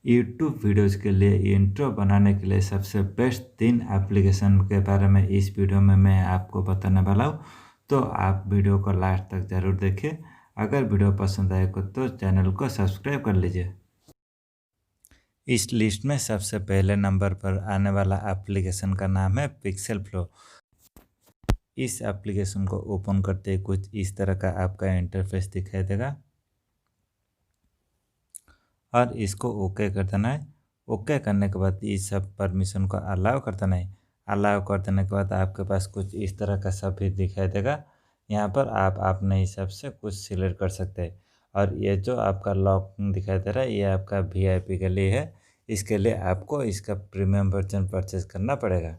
YouTube videos के लिए intro बनाने के लिए सबसे बेस्ट 3 एप्लीकेशन के बारे में इस वीडियो में मैं आपको बताने वाला हूँ। तो आप वीडियो को लास्ट तक ज़रूर देखिए। अगर वीडियो पसंद आए तो चैनल को सब्सक्राइब कर लीजिए। इस लिस्ट में सबसे पहले नंबर पर आने वाला एप्लीकेशन का नाम है पिक्सेल फ्लो। इस एप्लीकेशन को ओपन करते ही कुछ इस तरह का आपका इंटरफेस दिखाई देगा और इसको ओके कर देना है। ओके करने के बाद इस सब परमिशन को अलाउ कर देना है। अलाउ कर देने के बाद आपके पास कुछ इस तरह का सब भी दिखाई देगा। यहाँ पर आप अपने हिसाब से कुछ सिलेक्ट कर सकते हैं। और ये जो आपका लॉक दिखाई दे रहा है ये आपका वीआईपी के लिए है। इसके लिए आपको इसका प्रीमियम वर्जन परचेज करना पड़ेगा।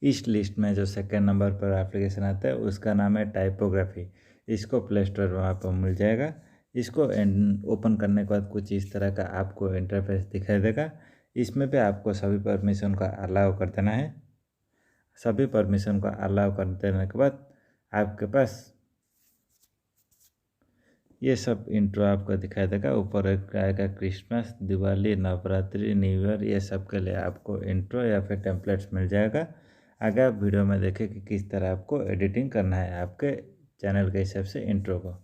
इस लिस्ट में जो सेकंड नंबर पर एप्लीकेशन आता है उसका नाम है टाइपोग्राफी। इसको प्ले स्टोर वहाँ पर मिल जाएगा। इसको ओपन करने के बाद कुछ इस तरह का आपको इंटरफेस दिखाई देगा। इसमें भी आपको सभी परमिशन का अलाउ कर देना है। सभी परमिशन का अलाउ कर देने के बाद आपके पास ये सब इंट्रो आपको दिखाई देगा। ऊपर एक आएगा Christmas, Diwali, Navratri, new year, ये सब के लिए आपको इंट्रो या फिर टेम्पलेट्स मिल जाएगा। आगे आप वीडियो में देखें कि किस तरह आपको एडिटिंग करना है आपके चैनल के हिसाब से इंट्रो को।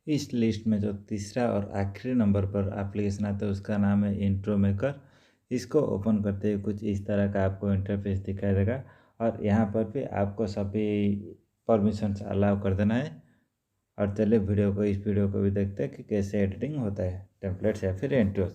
इस लिस्ट में जो तीसरा और आखिरी नंबर पर एप्लीकेशन आता है उसका नाम है इंट्रो मेकर। इसको ओपन करते ही कुछ इस तरह का आपको इंटरफेस दिखाई देगा और यहाँ पर भी आपको सभी परमिशंस अलाउ कर देना है। और चलिए इस वीडियो को भी देखते हैं कि कैसे एडिटिंग होता है टेम्पलेट्स या फिर इंट्रोज।